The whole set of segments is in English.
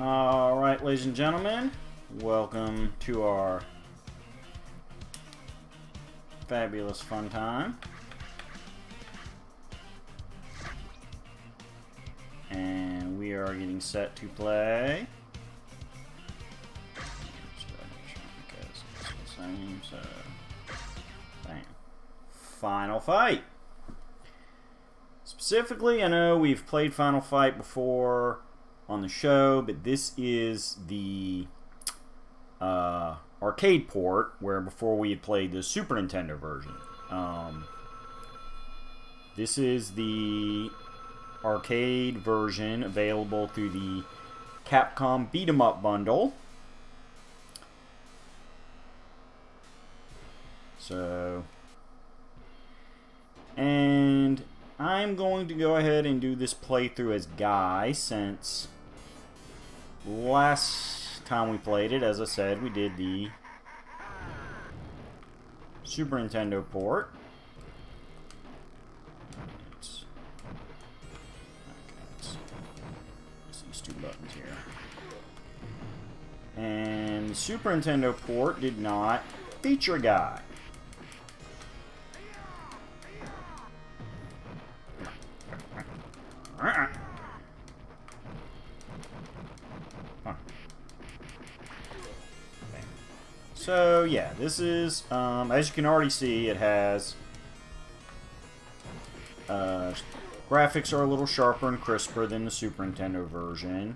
Alright, ladies and gentlemen, welcome to our fabulous fun time. And we are getting set to play. Final Fight. Specifically, I know we've played Final Fight before on the show, but this is the arcade port, where before we had played the Super Nintendo version. This is the arcade version available through the Capcom Beat 'em Up bundle. So, and I'm going to go ahead and do this playthrough as Guy, since last time we played it, as I said, we did the Super Nintendo port. It's these two buttons here. And the Super Nintendo port did not feature Guy. So yeah, this is, as you can already see, it has, graphics are a little sharper and crisper than the Super Nintendo version.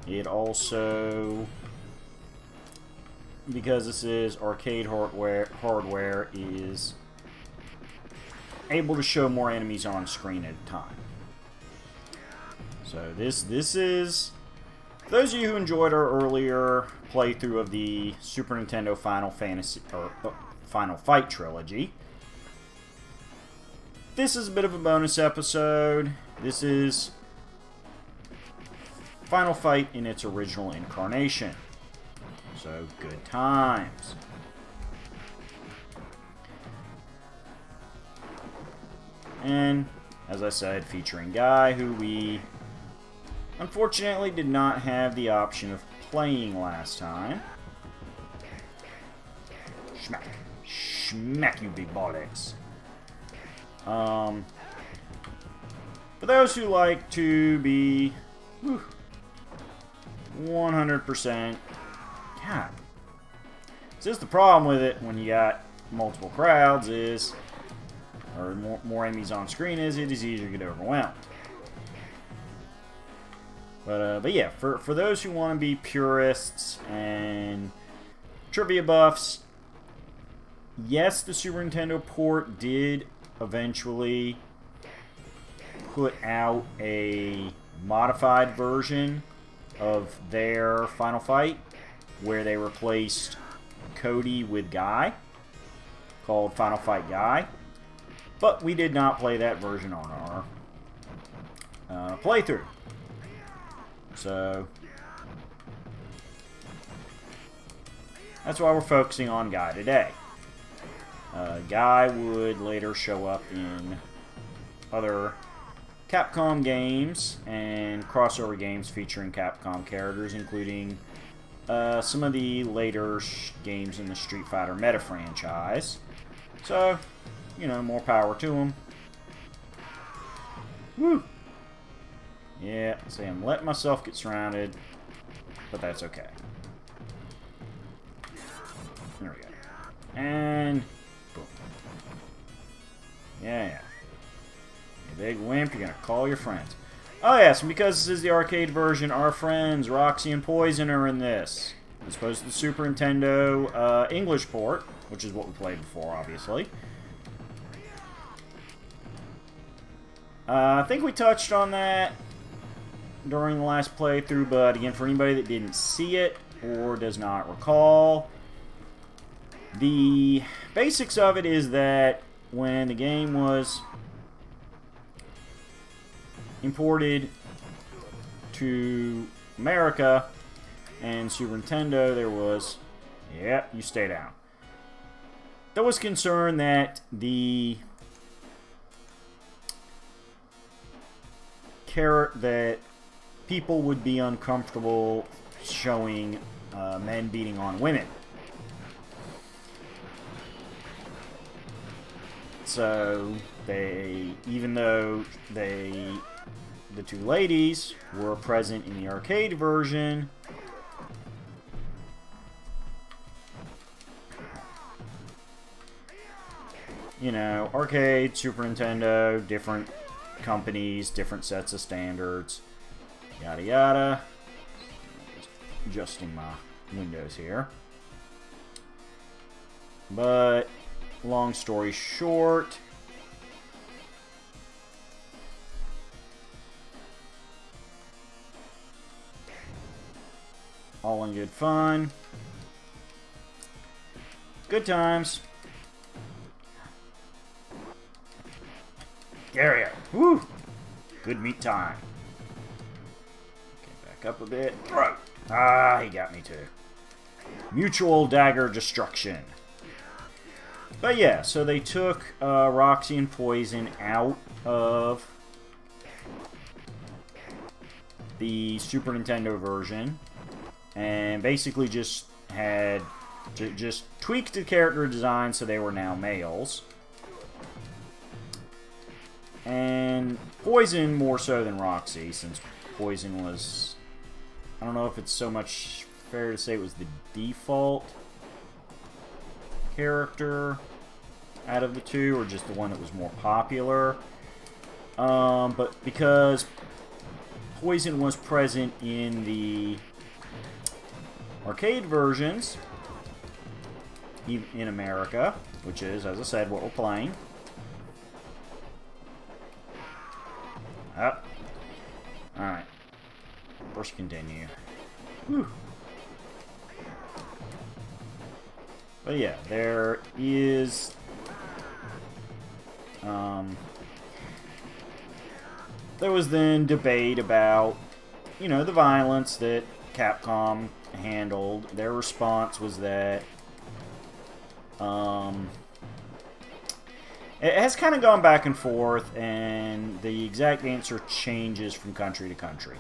It also, because this is arcade hardware, is able to show more enemies on screen at a time. So this is, for those of you who enjoyed our earlier playthrough of the Super Nintendo Final Fight trilogy, this is a bit of a bonus episode. This is Final Fight in its original incarnation. So good times. And as I said, featuring Guy, who we unfortunately did not have the option of playing last time. Schmack. Schmack, you big bollocks. For those who like to be 100%, God. It's just the problem with it when you got multiple crowds is, or more enemies on screen, is it is easier to get overwhelmed. But yeah, for those who want to be purists and trivia buffs, yes, the Super Nintendo port did eventually put out a modified version of their Final Fight, where they replaced Cody with Guy, called Final Fight Guy. But we did not play that version on our playthrough. So that's why we're focusing on Guy today. Guy would later show up in other Capcom games and crossover games featuring Capcom characters, including some of the later games in the Street Fighter Meta franchise. So, you know, more power to him. Woo! Yeah, see, I'm letting myself get surrounded, but that's okay. There we go. And boom. Yeah. You big wimp, you're gonna call your friends. Oh yes, and because this is the arcade version, our friends Roxy and Poison are in this, as opposed to the Super Nintendo English port, which is what we played before, obviously. I think we touched on that during the last playthrough, but again, for anybody that didn't see it or does not recall, the basics of it is that when the game was imported to America and Super Nintendo, there was, yeah, you stay down. There was concern that the people would be uncomfortable showing men beating on women. So they, even though the two ladies were present in the arcade version, you know, arcade, Super Nintendo, different companies, different sets of standards, yada yada. Just adjusting my windows here. But long story short, all in good fun. Good times. There we go. Woo! Good meat time. Okay, back up a bit. Ah, he got me too. Mutual dagger destruction. But yeah, so they took Roxy and Poison out of the Super Nintendo version and basically just had just tweaked the character design so they were now males. And Poison more so than Roxy, since Poison was, I don't know if it's so much fair to say it was the default character out of the two, or just the one that was more popular. But because Poison was present in the arcade versions in America, which is, as I said, what we're playing. Up. Alright. First continue. Whew. But yeah, there is there was then debate about, you know, the violence that Capcom handled. Their response was that it has kind of gone back and forth, and the exact answer changes from country to country.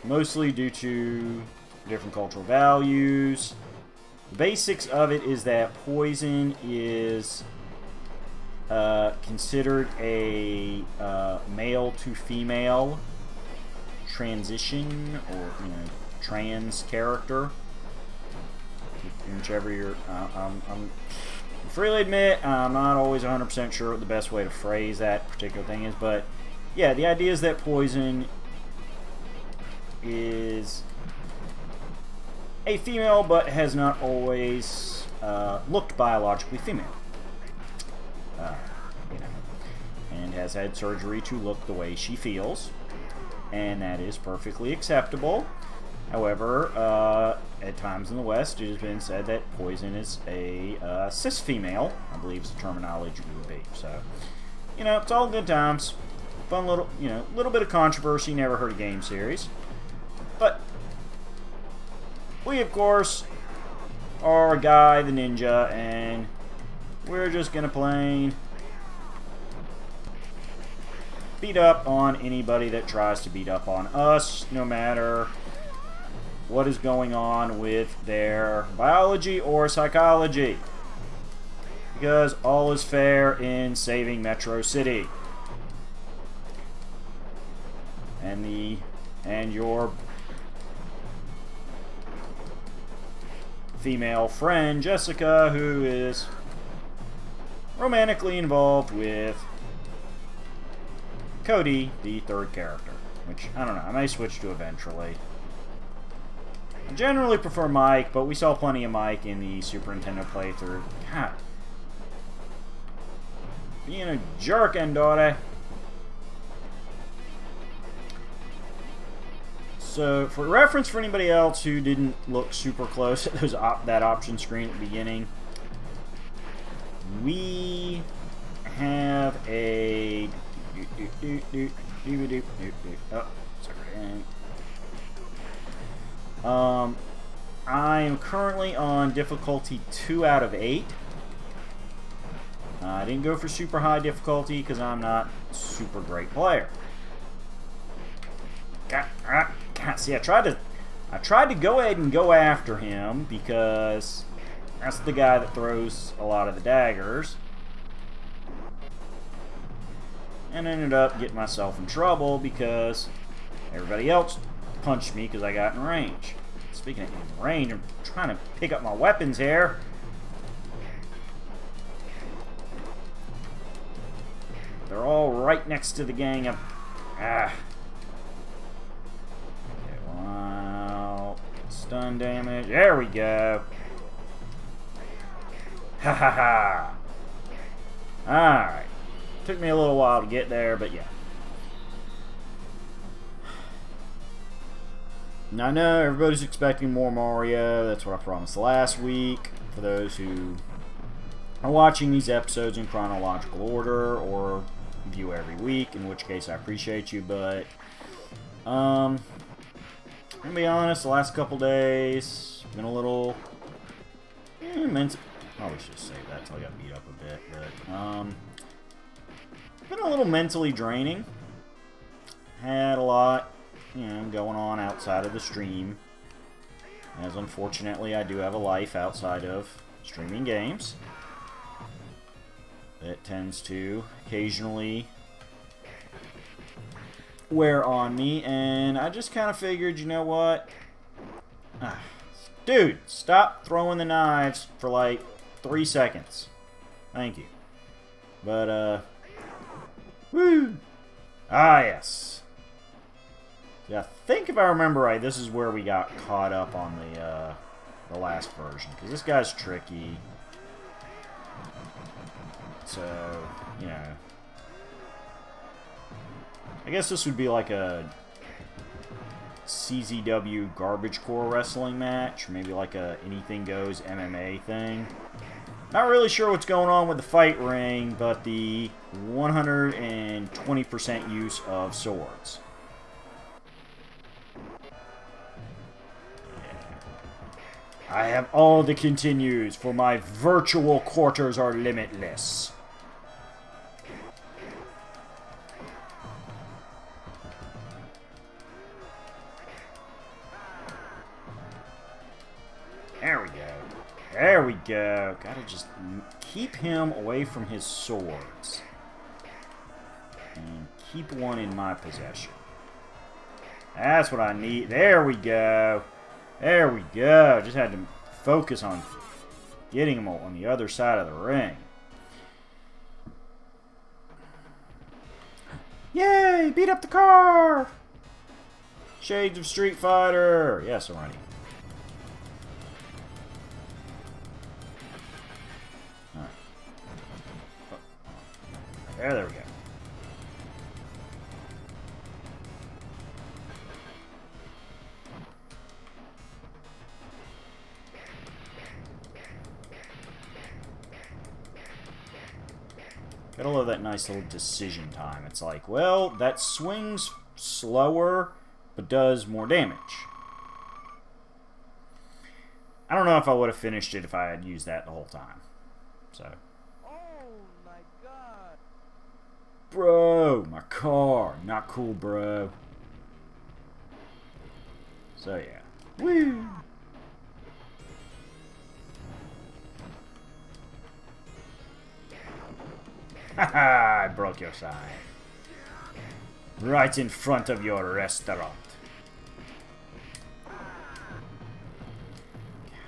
Mostly due to different cultural values. The basics of it is that Poison is considered a male to female transition, or, you know, trans character. Whichever you're... I'm freely admit, I'm not always 100% sure what the best way to phrase that particular thing is, but yeah, the idea is that Poison is a female, but has not always looked biologically female. You know, and has had surgery to look the way she feels, and that is perfectly acceptable. However, at times in the West, it has been said that Poison is a cis female, I believe is the terminology would be. So, you know, it's all good times. Fun little, you know, little bit of controversy. Never heard a game series. But we, of course, are Guy the Ninja, and we're just gonna plain beat up on anybody that tries to beat up on us, no matter what is going on with their biology or psychology. Because all is fair in saving Metro City. And your female friend, Jessica, who is romantically involved with Cody, the third character. Which, I don't know, I may switch to eventually. I generally prefer Mike, but we saw plenty of Mike in the Super Nintendo playthrough. God. Being a jerk, Endore. So, for reference for anybody else who didn't look super close at that option screen at the beginning, we have a... Oh, sorry. I am currently on difficulty 2 out of 8. I didn't go for super high difficulty because I'm not a super great player. See, I tried to go ahead and go after him because that's the guy that throws a lot of the daggers. And ended up getting myself in trouble because everybody else punched me because I got in range. Speaking of in range, I'm trying to pick up my weapons here. They're all right next to the gang of... Okay, wow. Stun damage. There we go. Ha ha ha. Alright. Took me a little while to get there, but yeah. Now, I know everybody's expecting more Mario. That's what I promised last week. For those who are watching these episodes in chronological order or view every week, in which case I appreciate you, but I'm gonna be honest, the last couple days been a little probably should save that till I got beat up a bit, but been a little mentally draining. Had a lot, going on outside of the stream, as unfortunately I do have a life outside of streaming games that tends to occasionally wear on me, and I just kind of figured, you know what? Dude, stop throwing the knives for like 3 seconds. Thank you. But, woo! Ah, yes. Yeah, I think if I remember right, this is where we got caught up on the last version, because this guy's tricky. So, I guess this would be like a CZW garbage core wrestling match, or maybe like a anything goes MMA thing. Not really sure what's going on with the fight ring, but the 120% use of swords. I have all the continues, for my virtual quarters are limitless. There we go. There we go. Gotta just keep him away from his swords. And keep one in my possession. That's what I need. There we go. There we go. Just had to focus on getting him on the other side of the ring. Yay! Beat up the car! Shades of Street Fighter! Yes, alrighty. Alright. There we go. Gotta love that nice little decision time. It's like, well, that swings slower, but does more damage. I don't know if I would have finished it if I had used that the whole time. So. Oh my god. Bro, my car. Not cool, bro. So, yeah. Woo! Haha, I broke your sign. Right in front of your restaurant. I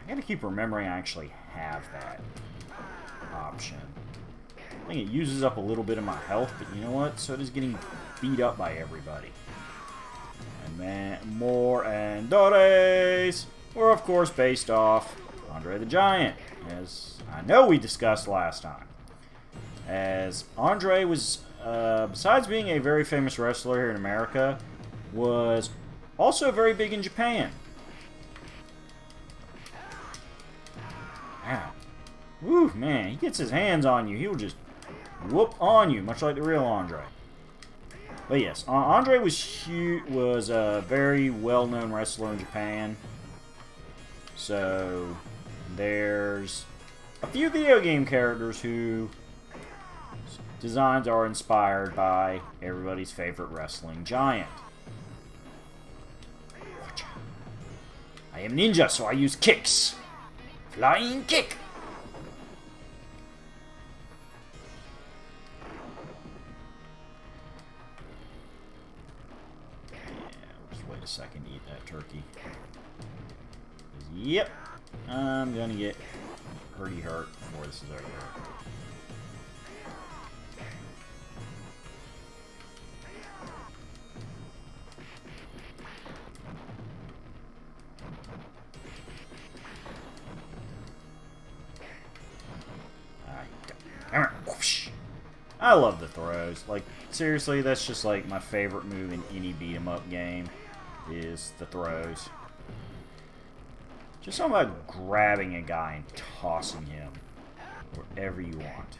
gotta keep remembering I actually have that option. I think it uses up a little bit of my health, but you know what? So does getting beat up by everybody. And then more Andores were of course based off Andre the Giant, as I know we discussed last time. As Andre was, besides being a very famous wrestler here in America, was also very big in Japan. Wow. Woo, man, he gets his hands on you. He'll just whoop on you, much like the real Andre. But yes, Andre was a very well-known wrestler in Japan. So, there's a few video game characters who designs are inspired by everybody's favorite wrestling giant. I am ninja, so I use kicks. Flying kick. Yeah, just wait a second to eat that turkey. Yep, I'm gonna get pretty hurt before this is over. I love the throws. Like, seriously, that's just like my favorite move in any beat 'em up game is the throws. Just something about grabbing a guy and tossing him wherever you want.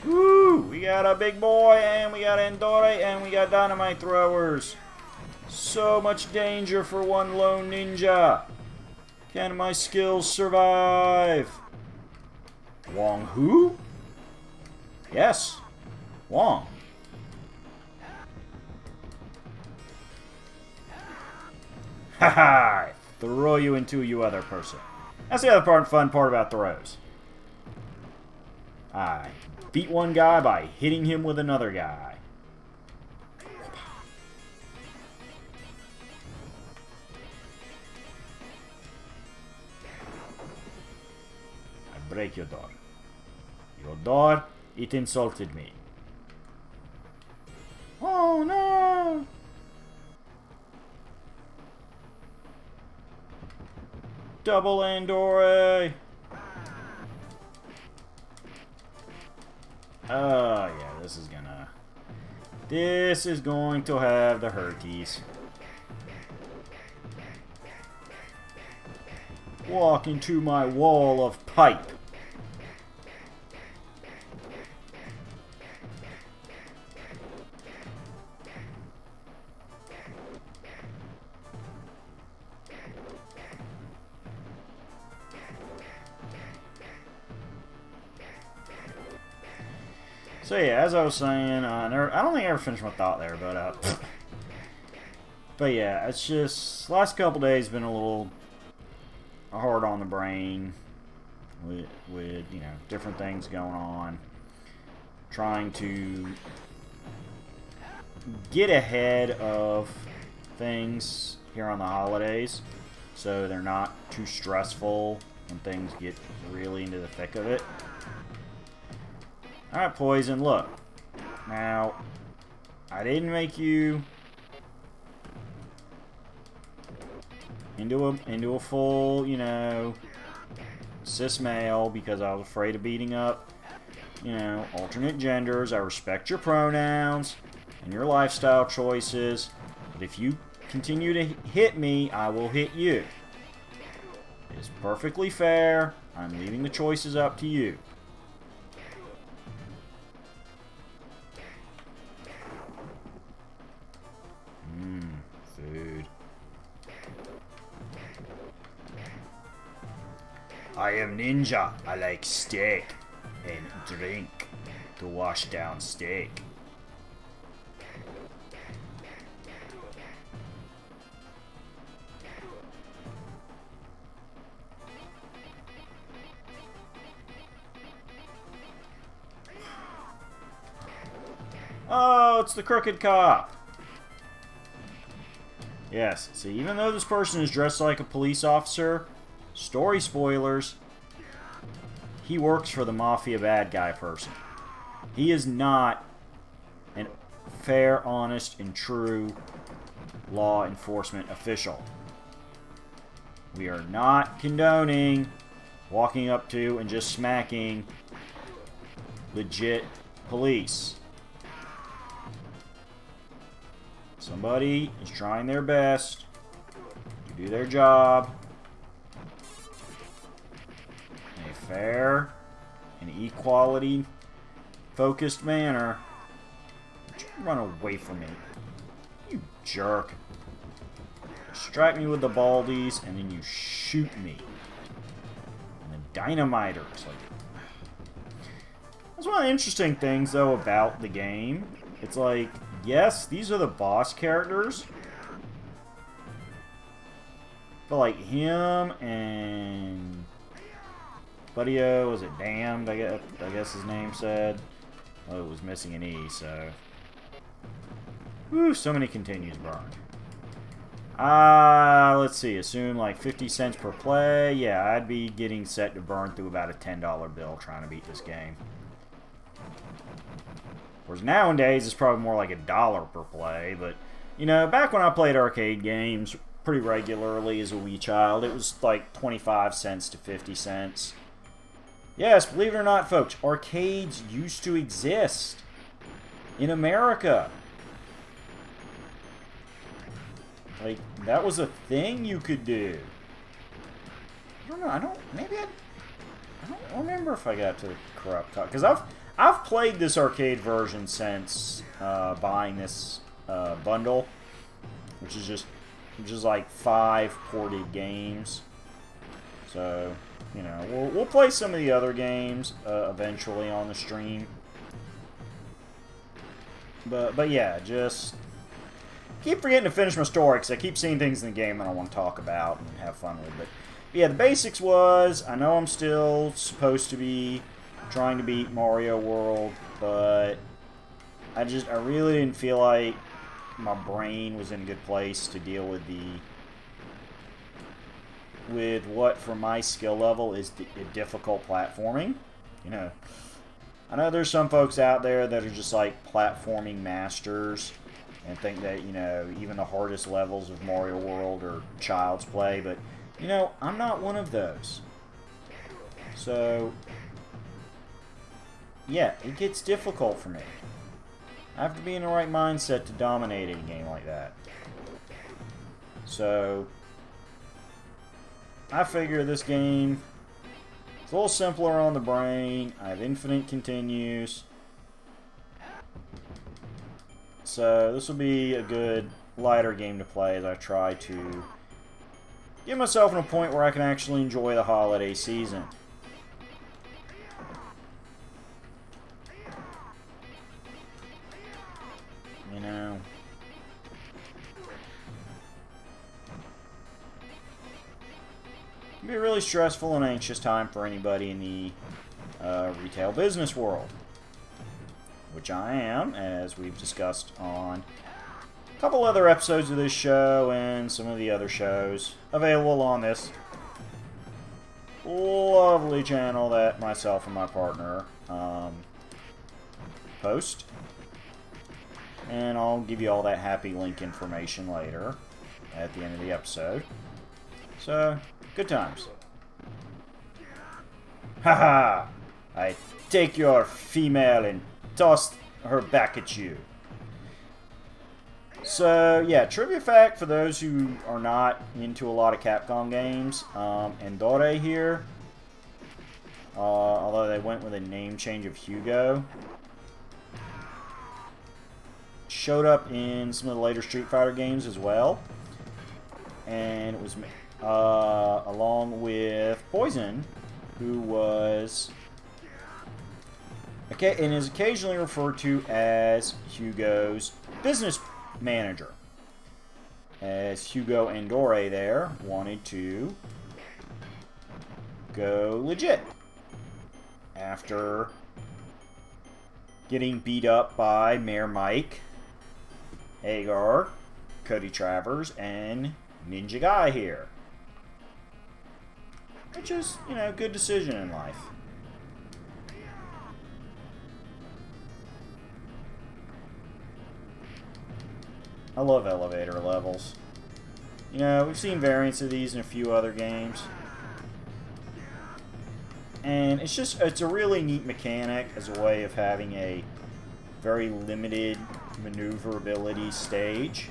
Woo! We got a big boy, and we got Andore, and we got dynamite throwers. So much danger for one lone ninja. Can my skills survive? Wong who? Yes. Wong. Haha! Throw you into you other person. That's the other fun part about throws. I beat one guy by hitting him with another guy. I break your door. Your door, it insulted me. Oh no! Double Andore! Oh yeah, this is going to have the hurties. Walk into my wall of pipe. So yeah, as I was saying, I don't think I ever finished my thought there, but yeah, it's just last couple days been a little hard on the brain with you know, different things going on, trying to get ahead of things here on the holidays so they're not too stressful when things get really into the thick of it. Alright, Poison, look. Now, I didn't make you into a full, you know, cis male because I was afraid of beating up, you know, alternate genders. I respect your pronouns and your lifestyle choices, but if you continue to hit me, I will hit you. It's perfectly fair. I'm leaving the choices up to you. Food. I am ninja. I like steak and drink to wash down steak. Oh, it's the crooked cop. Yes, see, even though this person is dressed like a police officer, story spoilers, he works for the mafia bad guy person. He is not a fair, honest, and true law enforcement official. We are not condoning walking up to and just smacking legit police. Somebody is trying their best to do their job in a fair and equality focused manner. Don't you run away from me, you jerk. Distract me with the baldies and then you shoot me. And the dynamiters. That's one of the interesting things though about the game. It's like, yes, these are the boss characters, But like him and Buddyo, was it Damned? I guess his name said. Oh, it was missing an E, so. Whew, so many continues burned. Let's see. Assume like 50 cents per play. Yeah, I'd be getting set to burn through about a $10 bill trying to beat this game. Whereas nowadays, it's probably more like $1 per play. But, you know, back when I played arcade games pretty regularly as a wee child, it was like 25 cents to 50 cents. Yes, believe it or not, folks, arcades used to exist in America. Like, that was a thing you could do. I don't know, I don't remember if I got to the corrupt copy. Because I've played this arcade version since buying this bundle, which is like 5 ported games. So, you know, we'll play some of the other games eventually on the stream. But yeah, just keep forgetting to finish my story because I keep seeing things in the game that I want to talk about and have fun with. But yeah, the basics was, I know I'm still supposed to be trying to beat Mario World, but I really didn't feel like my brain was in a good place to deal with what for my skill level is difficult platforming. You know, I know there's some folks out there that are just like platforming masters and think that, you know, even the hardest levels of Mario World are child's play, but, you know, I'm not one of those. So, yeah, it gets difficult for me. I have to be in the right mindset to dominate a game like that. So, I figure this game is a little simpler on the brain. I have infinite continues. So this will be a good, lighter game to play as I try to get myself in a point where I can actually enjoy the holiday season. You know, it can be a really stressful and anxious time for anybody in the retail business world, which I am, as we've discussed on a couple other episodes of this show and some of the other shows available on this lovely channel that myself and my partner post. And I'll give you all that happy link information later at the end of the episode. So, good times. Haha! I take your female and toss her back at you. So, yeah, trivia fact for those who are not into a lot of Capcom games, Endore here, although they went with a name change of Hugo, showed up in some of the later Street Fighter games as well, and it was along with Poison, who was and is occasionally referred to as Hugo's business manager, as Hugo Endore there wanted to go legit after getting beat up by Mayor Mike, Agar, Cody Travers, and Ninja Guy here. Which is, you know, a good decision in life. I love elevator levels. You know, we've seen variants of these in a few other games. And it's a really neat mechanic as a way of having a very limited maneuverability stage.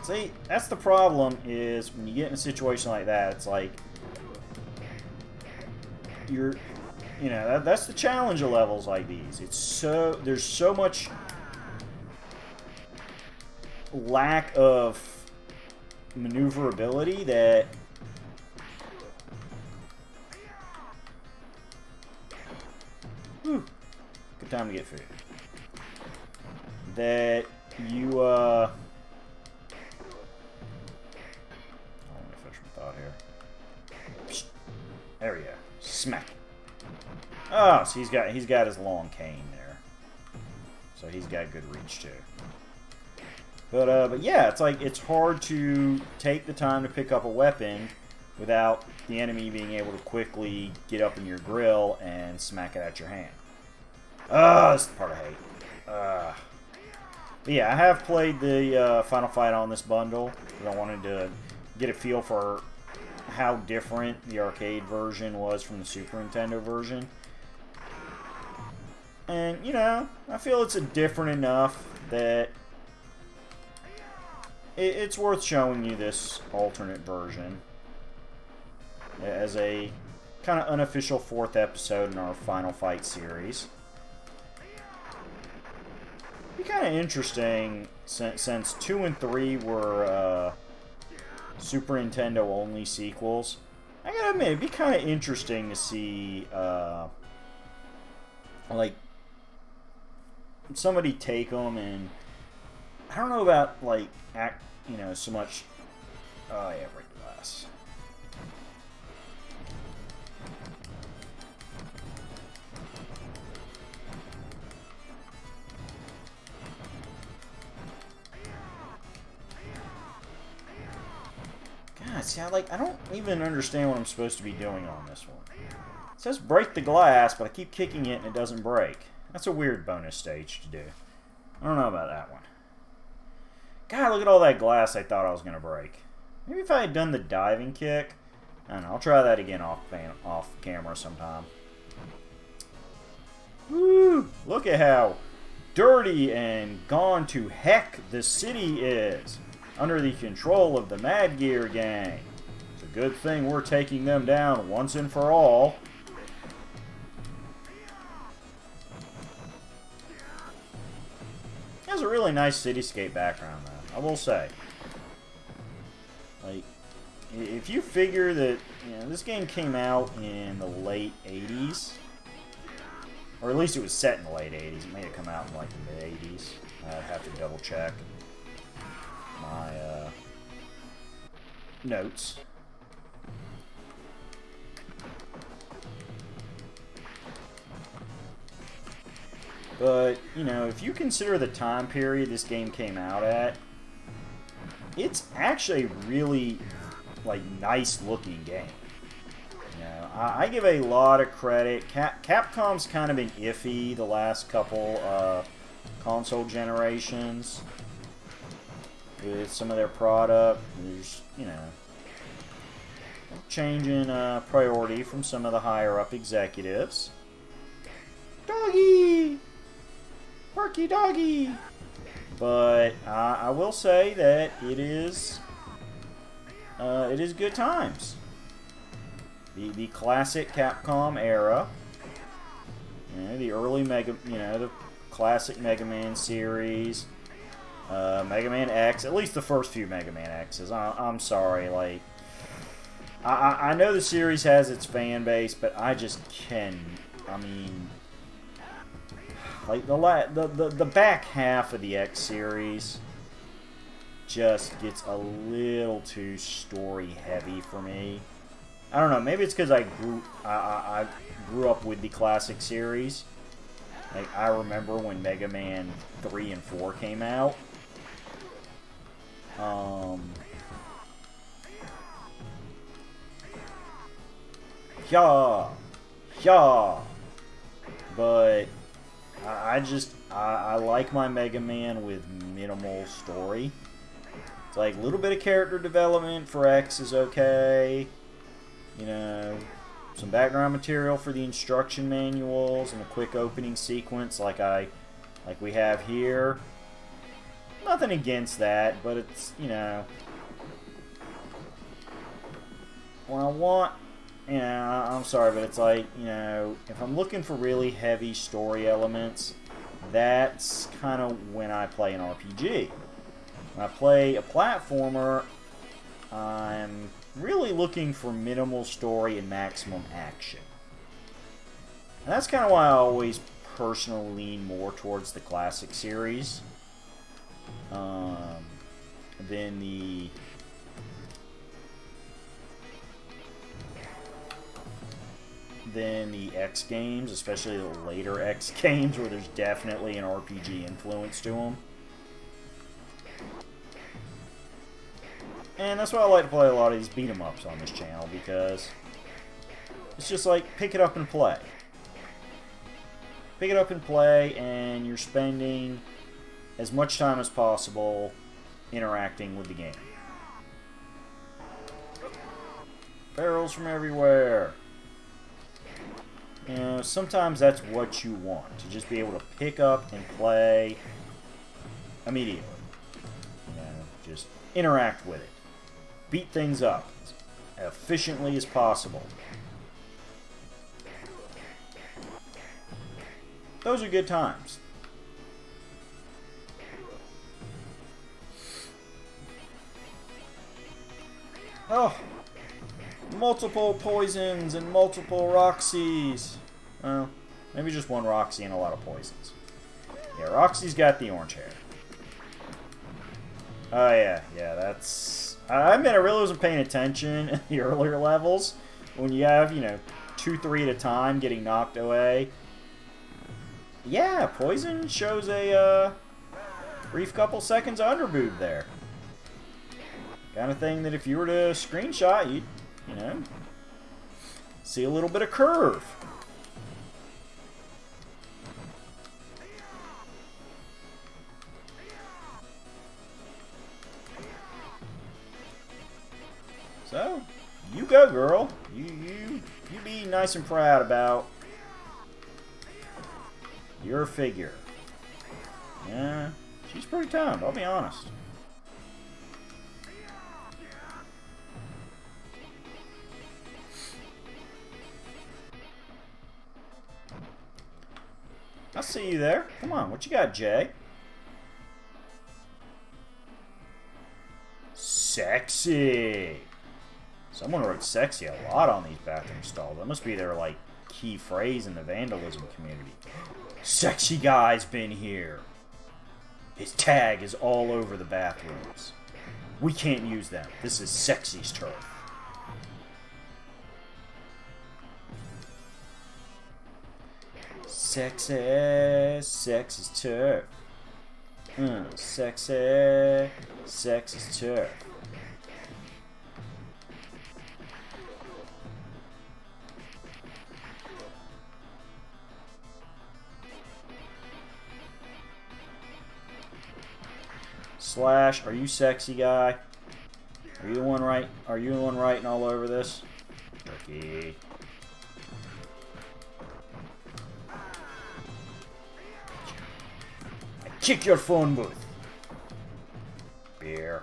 See, that's the problem, is when you get in a situation like that, it's like you know, that's the challenge of levels like these. There's so much lack of maneuverability that Whew. Good time to get food. That you, I want to finish my thought here. Psst. There we go. Smack. Oh, so he's got his long cane there. So he's got good reach too. But yeah, it's like it's hard to take the time to pick up a weapon without the enemy being able to quickly get up in your grill and smack it at your hand. That's the part I hate. But yeah, I have played the Final Fight on this bundle because I wanted to get a feel for how different the arcade version was from the Super Nintendo version. And, you know, I feel it's different enough that it's worth showing you this alternate version as a kind of unofficial 4th episode in our Final Fight series. It'd be kind of interesting since 2 and 3 were Super Nintendo only sequels. I gotta admit, it'd be kind of interesting to see like somebody take them and I don't know about like you know, so much. Oh yeah, break the glass. God, see, I don't even understand what I'm supposed to be doing on this one. It says break the glass, but I keep kicking it and it doesn't break. That's a weird bonus stage to do. I don't know about that one. God, look at all that glass I thought I was going to break. Maybe if I had done the diving kick. I don't know, I'll try that again off camera sometime. Woo! Look at how dirty and gone to heck the city is. Under the control of the Mad Gear gang. It's a good thing we're taking them down once and for all. It has a really nice cityscape background, though, I will say. Like, if you figure that, you know, this game came out in the late 80s, or at least it was set in the late 80s. It may have come out in, like, the mid-80s. I'd have to double-check my notes. But, you know, if you consider the time period this game came out at, it's actually a really, like, nice-looking game. You know, I give a lot of credit. Capcom's kind of been iffy the last couple console generations with some of their product. There's, you know, changing priority from some of the higher-up executives. Doggy! Barky doggy! But I will say that it is good times. The classic Capcom era, you know, the early the classic Mega Man series, Mega Man X, at least the first few Mega Man X's. I'm sorry, like I know the series has its fan base, but I just I mean. Like the back half of the X series just gets a little too story heavy for me. I don't know. Maybe it's because I grew up with the classic series. Like I remember when Mega Man 3 and 4 came out. Yeah. But I like my Mega Man with minimal story. It's like a little bit of character development for X is okay. You know, some background material for the instruction manuals and a quick opening sequence like we have here. Nothing against that, but it's, you know, when I want, you know, I'm sorry, but it's like, you know, if I'm looking for really heavy story elements, that's kind of when I play an RPG. When I play a platformer, I'm really looking for minimal story and maximum action. And that's kind of why I always personally lean more towards the classic series than the X games, especially the later X games where there's definitely an RPG influence to them. And that's why I like to play a lot of these beat-em-ups on this channel, because it's just like, pick it up and play. Pick it up and play, and you're spending as much time as possible interacting with the game. Barrels from everywhere. You know, sometimes that's what you want, to just be able to pick up and play immediately. You know, just interact with it. Beat things up as efficiently as possible. Those are good times. Oh, multiple poisons and multiple Roxys. Well, maybe just one Roxy and a lot of poisons. Yeah, Roxy's got the orange hair. Oh yeah, that's... I admit I really wasn't paying attention in the earlier levels. When you have, you know, 2-3 at a time getting knocked away. Yeah, poison shows a brief couple seconds of underboob there. Kind of thing that if you were to screenshot, you'd, you know, see a little bit of curve. So, you go, girl. You be nice and proud about your figure. Yeah, she's pretty toned, I'll be honest. I see you there. Come on, what you got, Jay? Sexy. Someone wrote sexy a lot on these bathroom stalls. That must be their, like, key phrase in the vandalism community. Sexy guy's been here. His tag is all over the bathrooms. We can't use them. This is sexy's turf. Sexy, sexy's turf. Sexy, sexy's turf. Slash, are you sexy guy? Are you the one right? Are you the one writing all over this? Turkey. I kick your phone booth. Beer.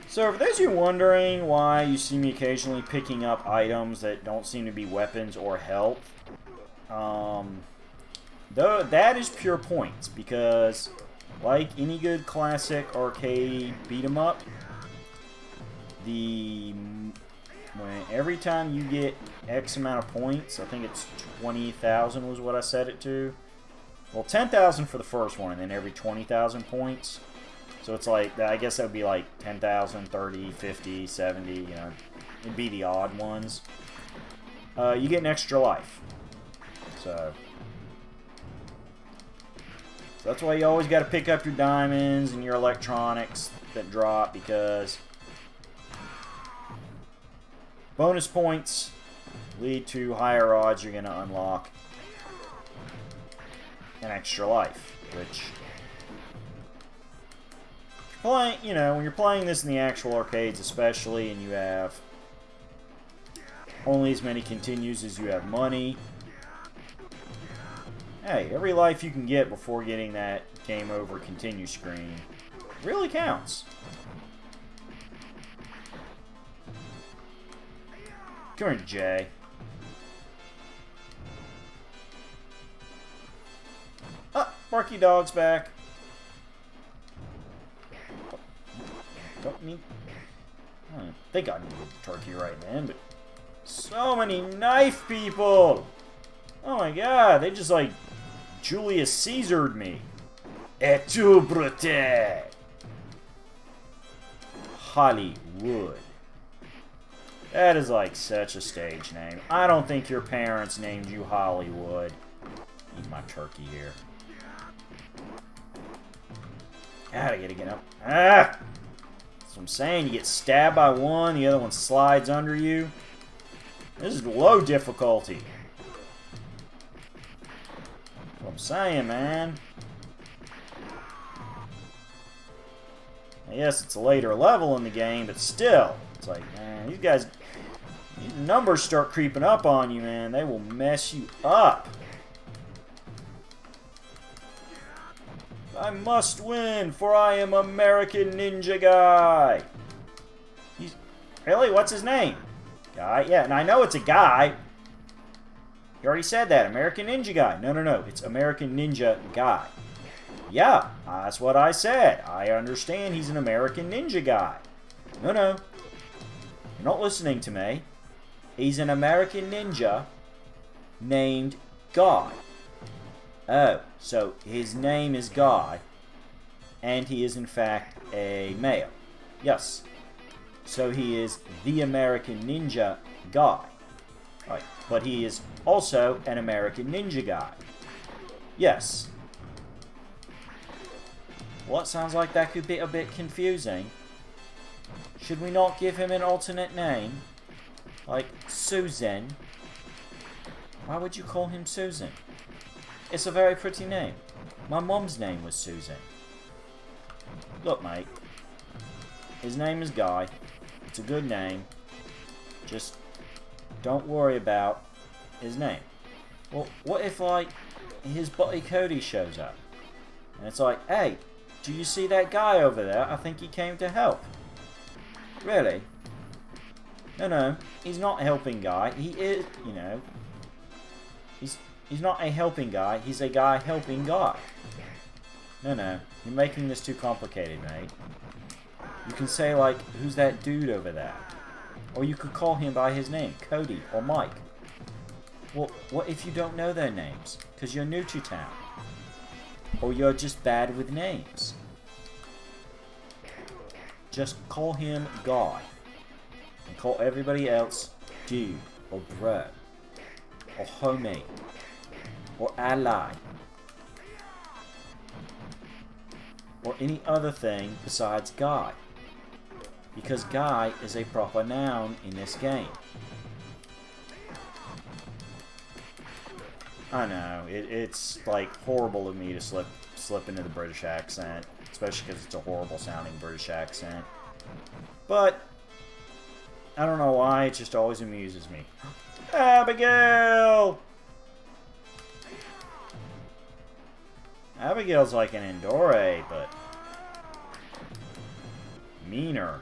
So for those of you wondering why you see me occasionally picking up items that don't seem to be weapons or health, that is pure points, because like any good classic arcade beat 'em up, every time you get X amount of points, I think it's 20,000 was what I set it to. Well, 10,000 for the first one, and then every 20,000 points. So it's like, I guess that would be like 10,000, 30, 50, 70, you know, it'd be the odd ones. You get an extra life. So that's why you always got to pick up your diamonds and your electronics that drop, because bonus points lead to higher odds you're going to unlock an extra life, which... you know, when you're playing this in the actual arcades especially, and you have only as many continues as you have money, hey, every life you can get before getting that game over continue screen really counts. Come here, Jay. Oh, Barky Dog's back. Don't need... I don't think I needed the turkey right then, but... So many knife people! Oh my god, they just like Julius Caesared me. Et tu, Brute! Hollywood. That is like such a stage name. I don't think your parents named you Hollywood. Eat my turkey here. God, I gotta get up. Ah! That's what I'm saying. You get stabbed by one, the other one slides under you. This is low difficulty. That's what I'm saying, man. Yes, it's a later level in the game, but still. It's like, man, these guys... These numbers start creeping up on you, man. They will mess you up. I must win, for I am American Ninja Guy. Really? What's his name? Guy? Yeah, and I know it's a guy. You already said that. American Ninja Guy. No. It's American Ninja Guy. Yeah, that's what I said. I understand he's an American Ninja Guy. No. You're not listening to me. He's an American ninja named Guy. Oh, so his name is Guy, and he is in fact a male. Yes. So he is the American Ninja Guy. Right. But he is also an American Ninja Guy. Yes. Well, it sounds like that could be a bit confusing. Should we not give him an alternate name? Like Susan? Why would you call him Susan? It's a very pretty name. My mom's name was Susan. Look, mate. His name is Guy. It's a good name. Just don't worry about his name. Well, what if, like, his buddy Cody shows up? And it's like, hey, do you see that guy over there? I think he came to help. Really? No. He's not a helping guy. He is, you know... He's not a helping guy. He's a guy helping Guy. No. You're making this too complicated, mate. You can say, like, who's that dude over there? Or you could call him by his name, Cody or Mike. Well, what if you don't know their names? Because you're new to town. Or you're just bad with names. Just call him Guy. And call everybody else dude, or bro, or homie, or ally, or any other thing besides Guy. Because Guy is a proper noun in this game. I know, it's like horrible of me to slip into the British accent, especially because it's a horrible sounding British accent. But I don't know why, it just always amuses me. Abigail! Abigail's like an Endore, but meaner.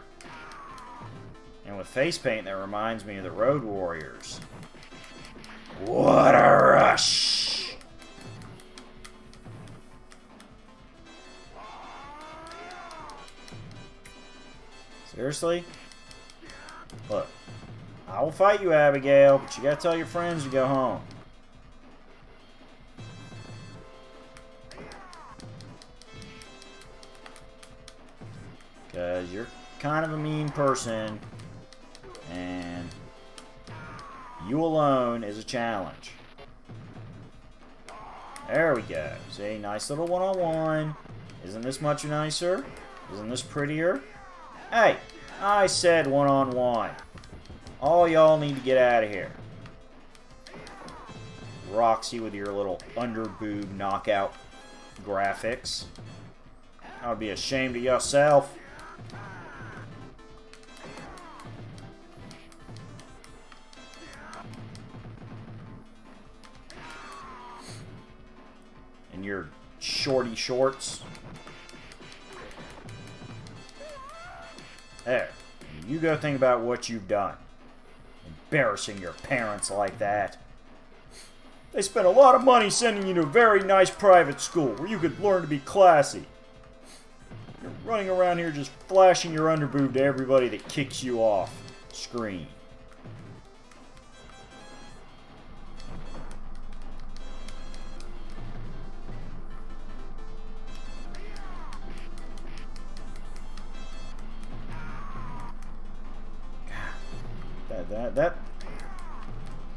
And with face paint, that reminds me of the Road Warriors. What a rush! Seriously? Look, I will fight you, Abigail, but you gotta tell your friends to go home. Because you're kind of a mean person, and you alone is a challenge. There we go. See, nice little one-on-one. Isn't this much nicer? Isn't this prettier? Hey, I said one-on-one. All y'all need to get out of here. Roxy with your little under-boob knockout graphics. That would be ashamed of yourself. And your shorty shorts. There. You go think about what you've done. Embarrassing your parents like that. They spent a lot of money sending you to a very nice private school where you could learn to be classy. You're running around here just flashing your underboob to everybody that kicks you off screen. That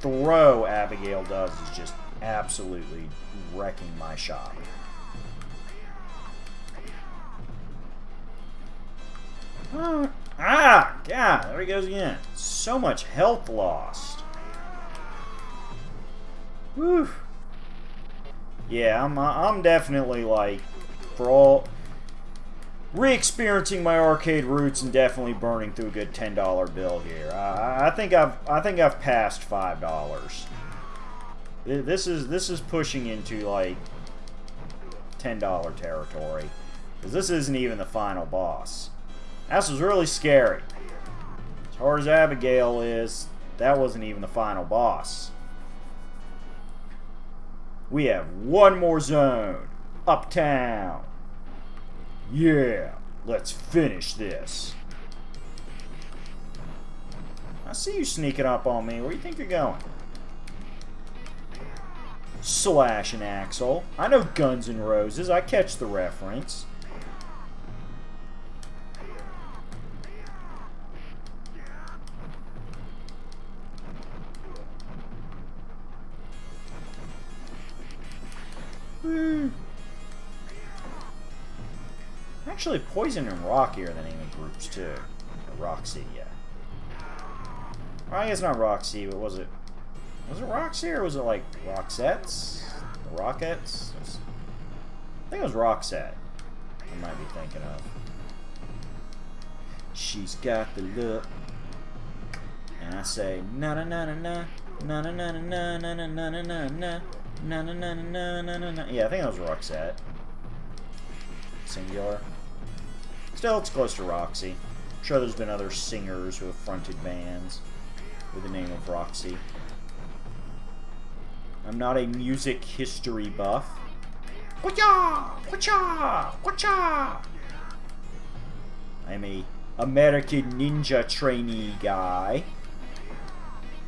throw Abigail does is just absolutely wrecking my shop. Yeah, there he goes again. So much health lost. Whew. Yeah, I'm definitely like, for all re-experiencing my arcade roots and definitely burning through a good $10 bill here. I think I've passed $5. This is pushing into like $10 territory, because this isn't even the final boss. This was really scary. As hard as Abigail is, that wasn't even the final boss. We have one more zone. Uptown. Yeah, let's finish this. I see you sneaking up on me. Where do you think you're going? Slash and Axel. I know Guns N' Roses. I catch the reference. Actually, Poison and Rocky are the name of groups too. Or Roxy, yeah. Well, I guess not Roxy, but was it Roxy or was it like Roxettes? The Rockettes? I think it was Roxette. I might be thinking of. She's got the look, and I say na na na na na na na na na na na na na na. Na na na na na na na. Yeah, I think that was Roxette. Singular. Still, it's close to Roxy. I'm sure there's been other singers who have fronted bands with the name of Roxy. I'm not a music history buff. Whatcha! Whatcha! Whatcha! I'm a American Ninja trainee guy.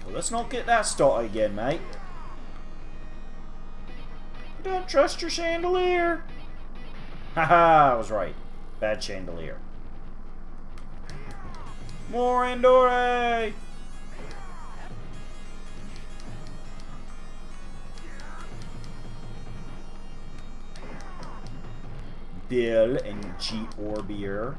Well, let's not get that started again, mate. Don't trust your chandelier. Haha, I was right. Bad chandelier. More Andore! Bill and G. Orbier.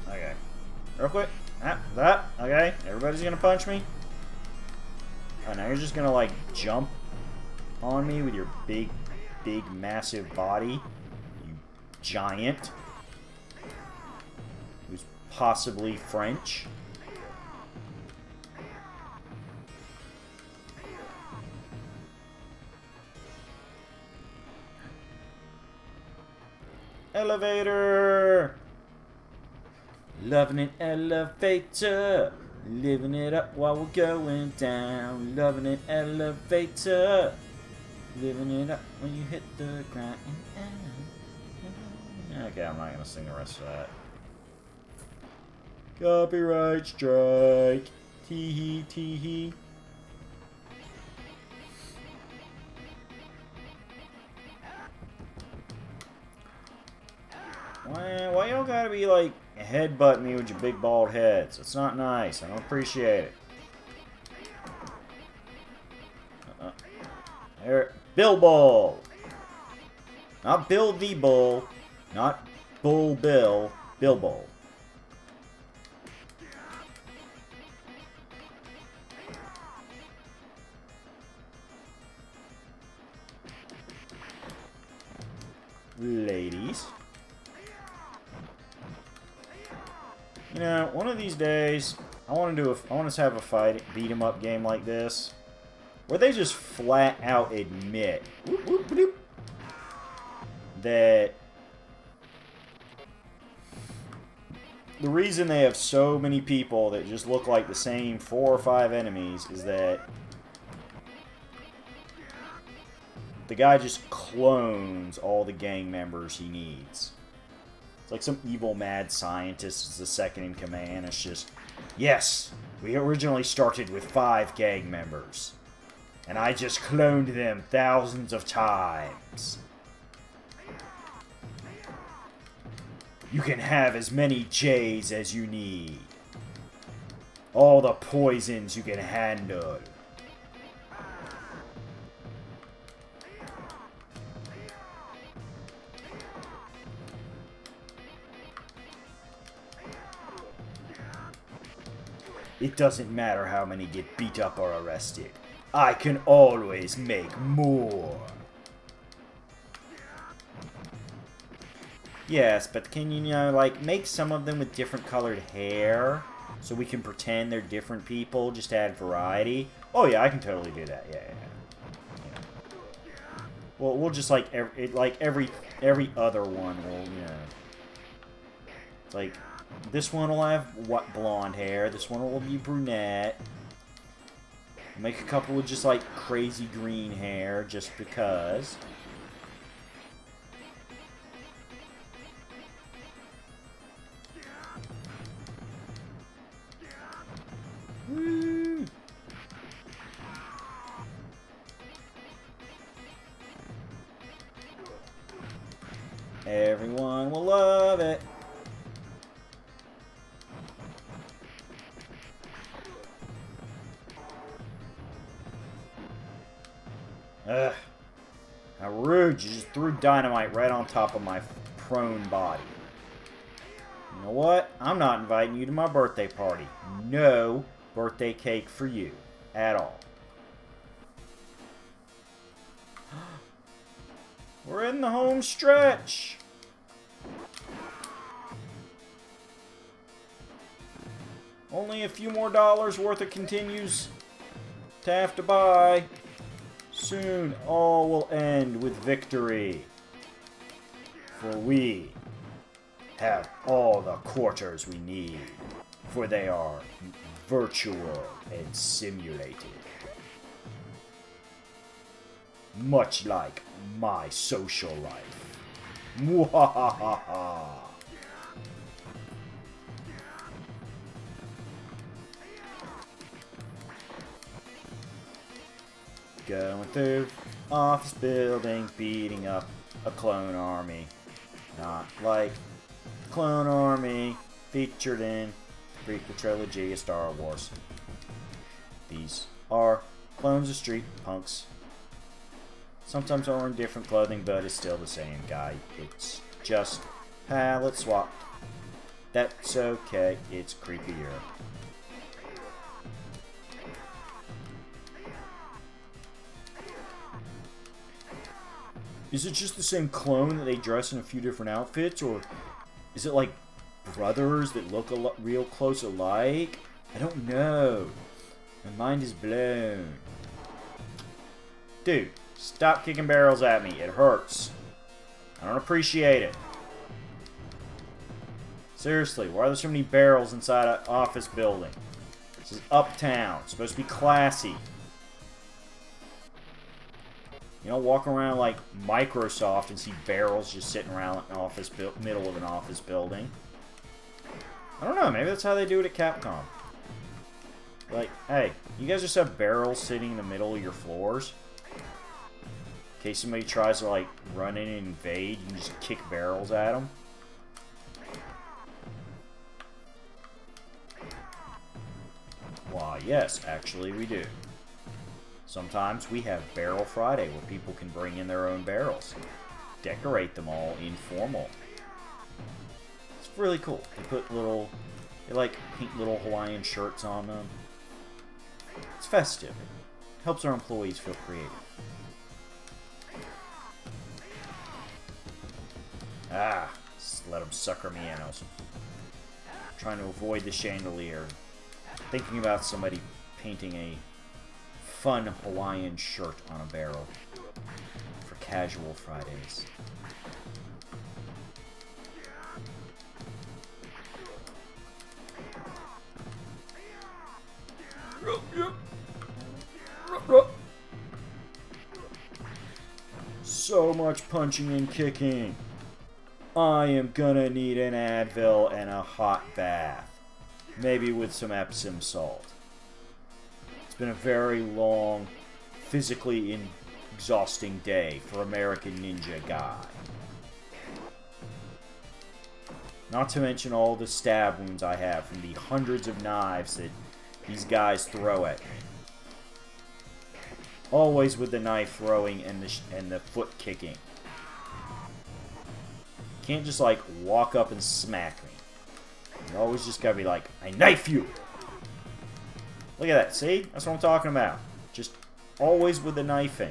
Okay. Real quick. That. Okay. Everybody's gonna punch me. Oh, now you're just gonna, like, jump on me with your big, massive body. You giant. Who's possibly French. Elevator! Loving an elevator. Living it up while we're going down. Loving an elevator. Living it up when you hit the ground. Okay, I'm not gonna sing the rest of that. Copyright strike. Tee-hee, tee-hee. Why y'all gotta be like headbutt me with your big bald heads? It's not nice. I don't appreciate it. There, Bill Bull. Not Bill the Bull. Not Bull Bill. Bill Bull. Ladies. You know, one of these days, I want to have a beat 'em up game like this. where they just flat out admit that the reason they have so many people that just look like the same 4 or 5 enemies is that the guy just clones all the gang members he needs. It's like some evil mad scientist is the second in command. It's just, yes, we originally started with 5 gang members, and I just cloned them thousands of times. You can have as many J's as you need. All the poisons you can handle. It doesn't matter how many get beat up or arrested. I can always make more. Yes, but can you know, like, make some of them with different colored hair so we can pretend they're different people, just to add variety? Oh yeah, I can totally do that. Yeah. Well, we'll just like every other one will, you know. It's like this one will have blonde hair. This one will be brunette. Make a couple with just like crazy green hair, just because. Woo. Everyone will love it. Ugh. How rude. You just threw dynamite right on top of my prone body. You know what? I'm not inviting you to my birthday party. No birthday cake for you. At all. We're in the home stretch. Only a few more dollars worth of continues to have to buy. Soon all will end with victory. For we have all the quarters we need. For they are virtual and simulated. Much like my social life. Mwahaha. Going through office building, beating up a clone army. Not like the clone army featured in the prequel trilogy of Star Wars. These are clones of street punks. Sometimes wearing different clothing, but it's still the same guy. It's just palette swapped. That's okay, it's creepier. Is it just the same clone that they dress in a few different outfits, or is it like brothers that look real close alike? I don't know. My mind is blown. Dude, stop kicking barrels at me. It hurts. I don't appreciate it. Seriously, why are there so many barrels inside an office building? This is uptown. It's supposed to be classy. You don't walk around like Microsoft and see barrels just sitting around an office middle of an office building. I don't know. Maybe that's how they do it at Capcom. Like, hey, you guys just have barrels sitting in the middle of your floors? In case somebody tries to, like, run in and invade, you can just kick barrels at them. Why, yes, actually we do. Sometimes we have Barrel Friday where people can bring in their own barrels. Decorate them all informal. It's really cool. They like paint little Hawaiian shirts on them. It's festive. It helps our employees feel creative. Just let them sucker me in. I was trying to avoid the chandelier. Thinking about somebody painting a fun Hawaiian shirt on a barrel for casual Fridays. So much punching and kicking. I am gonna need an Advil and a hot bath. Maybe with some Epsom salt. It's been a very long, physically exhausting day for American Ninja Guy. Not to mention all the stab wounds I have from the hundreds of knives that these guys throw at me. Always with the knife throwing and the foot kicking. Can't just like walk up and smack me. You always just gotta be like, I knife you! Look at that, see? That's what I'm talking about. Just always with the knifing.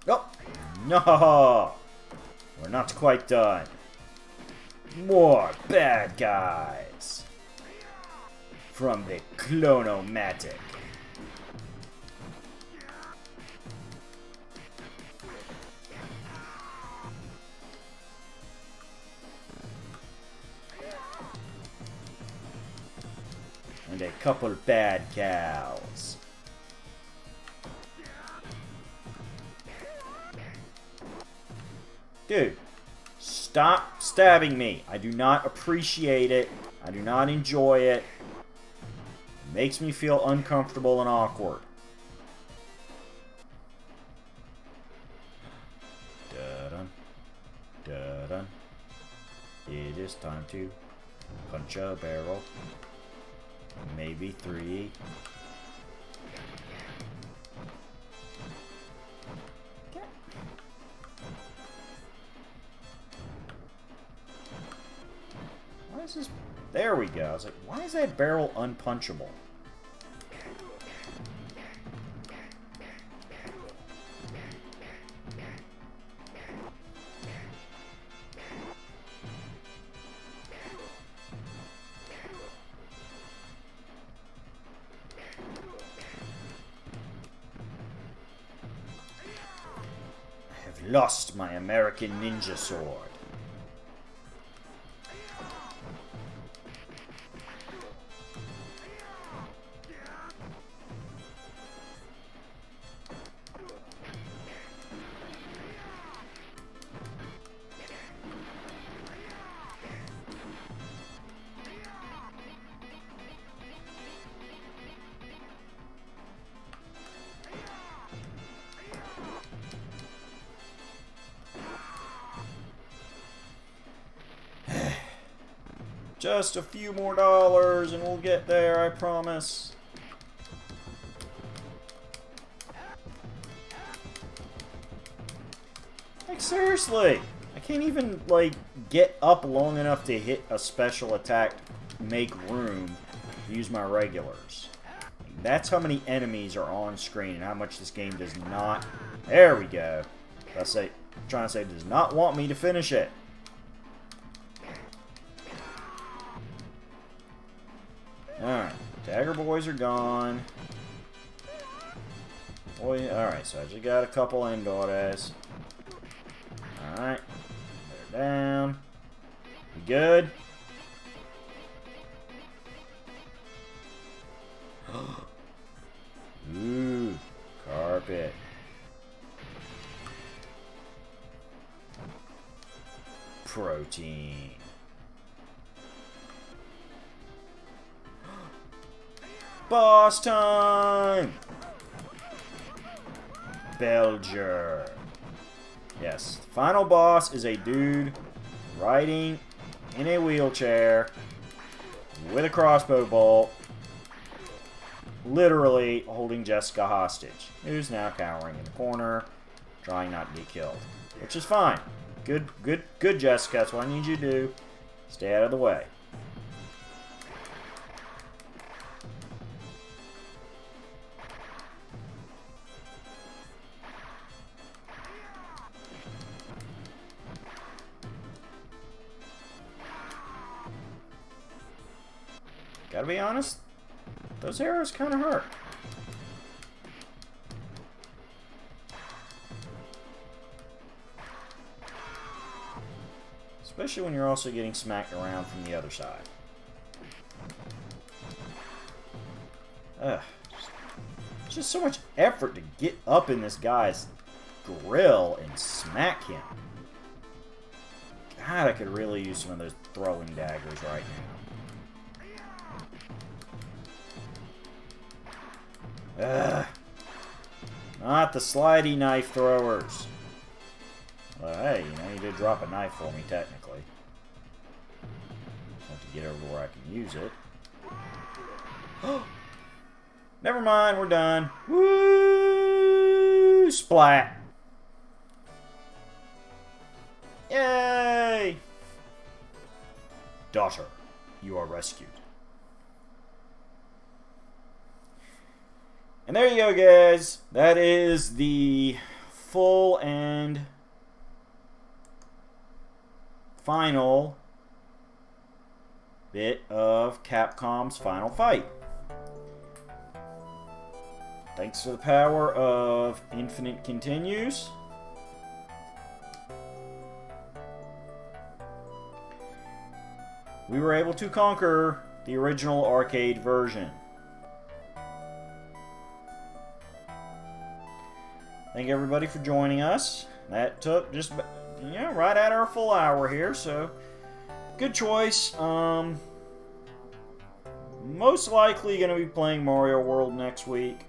Oh, no! We're not quite done. More bad guys. From the Clonomatic. And a couple bad cows. Dude, stop stabbing me. I do not appreciate it. I do not enjoy it. It makes me feel uncomfortable and awkward. Da-dun. Da-dun. It is time to punch a barrel. Maybe 3. Why is this? There we go. I was like, why is that barrel unpunchable? I have lost my American Ninja sword. Just a few more dollars and we'll get there, I promise. Like, seriously. I can't even, like, get up long enough to hit a special attack, make room, use my regulars. Like, that's how many enemies are on screen and how much this game does not... There we go. I'm trying to say, does not want me to finish it. Alright, Dagger Boys are gone. Boy, alright, so I just got a couple Endores. Alright, they're down. We good? Ooh, carpet. Protein. Boss time! Belger. Yes, the final boss is a dude riding in a wheelchair with a crossbow bolt, literally holding Jessica hostage, who's now cowering in the corner, trying not to be killed. Which is fine. Good, Jessica. That's what I need you to do. Stay out of the way. Gotta be honest, those arrows kind of hurt. Especially when you're also getting smacked around from the other side. Ugh. It's just so much effort to get up in this guy's grill and smack him. God, I could really use some of those throwing daggers right now. Ugh. Not the slidey knife throwers. Well, hey, you know, you did drop a knife for me, technically. Just have to get over where I can use it. Never mind, we're done. Woo! Splat! Yay! Daughter, you are rescued. And there you go, guys. That is the full and final bit of Capcom's Final Fight. Thanks to the power of Infinite Continues, we were able to conquer the original arcade version. Thank everybody for joining us. That took just, right at our full hour here, so good choice. Most likely going to be playing Mario World next week.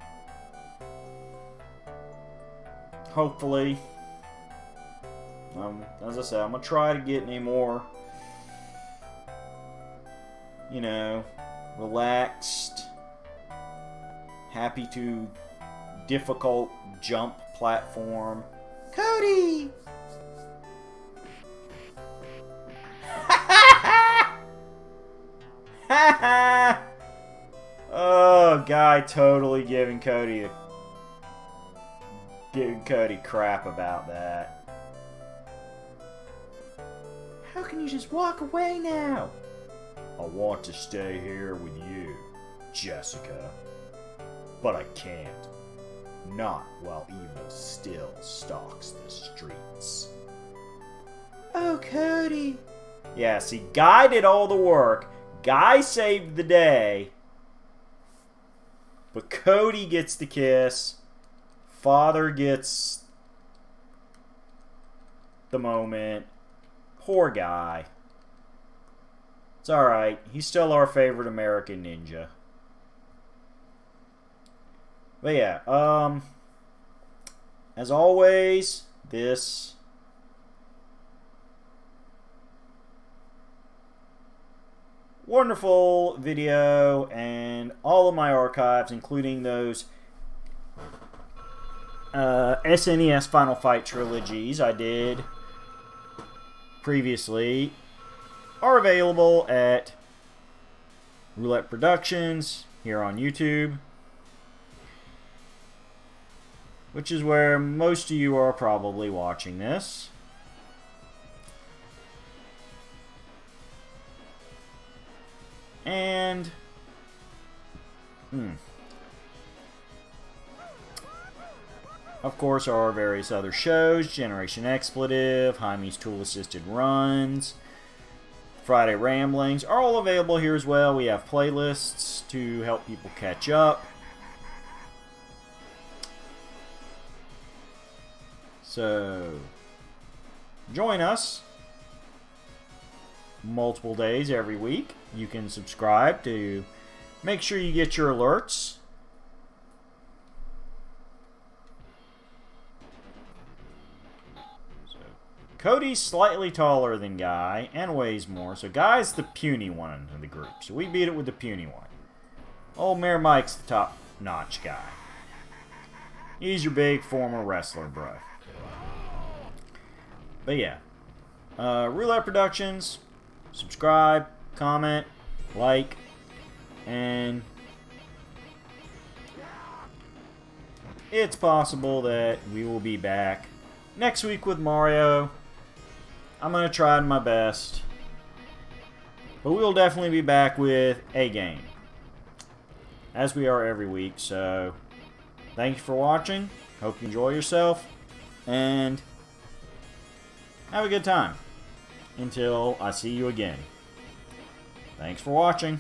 Hopefully. As I said, I'm going to try to get any more, relaxed, happy to difficult jump platform. Cody! Oh, guy totally giving Cody crap about that. How can you just walk away now? I want to stay here with you, Jessica. But I can't. Not while evil still stalks the streets. Oh, Cody. Yeah, see, Guy did all the work. Guy saved the day. But Cody gets the kiss. Father gets the moment. Poor Guy. It's alright. He's still our favorite American ninja. But yeah, as always, this wonderful video and all of my archives, including those SNES Final Fight trilogies I did previously, are available at Roulette Productions here on YouTube, which is where most of you are probably watching this. And of course, our various other shows, Generation eXpletive, Jaime's Tool Assisted Runs, Friday Ramblings, are all available here as well. We have playlists to help people catch up. So, join us multiple days every week. You can subscribe to make sure you get your alerts. So, Cody's slightly taller than Guy and weighs more, so Guy's the puny one in the group. So we beat it with the puny one. Old Mayor Mike's the top-notch guy. He's your big former wrestler, bro. But yeah, Roulette Productions. Subscribe, comment, like, and it's possible that we will be back next week with Mario. I'm going to try my best. But we will definitely be back with a game, as we are every week. So, thank you for watching. Hope you enjoy yourself. And have a good time. Until I see you again. Thanks for watching.